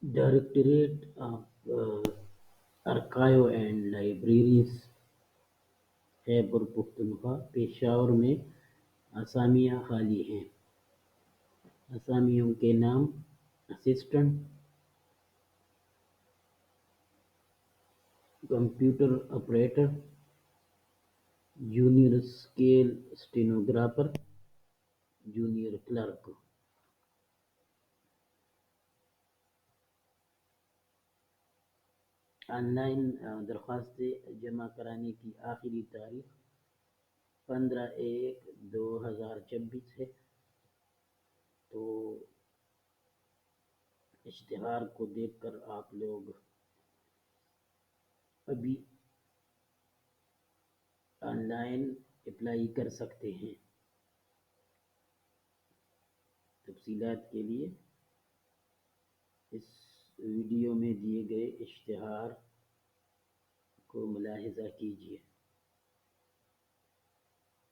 Directorate of archive and libraries है पुरपख्तूनख्वा। पेशावर में असामियाँ खाली हैं। असामियों के नाम: assistant computer operator, junior scale stenographer, junior clerk. Online दरख्वास्तें जमा कराने की आखिरी तारीख 15/1/2026 है। तो इश्तिहार को देखकर आप लोग अभी ऑनलाइन अप्लाई कर सकते हैं। तफसीलात के लिए इस वीडियो में दिए गए इश्तिहार को मुलाहिज़ा कीजिए।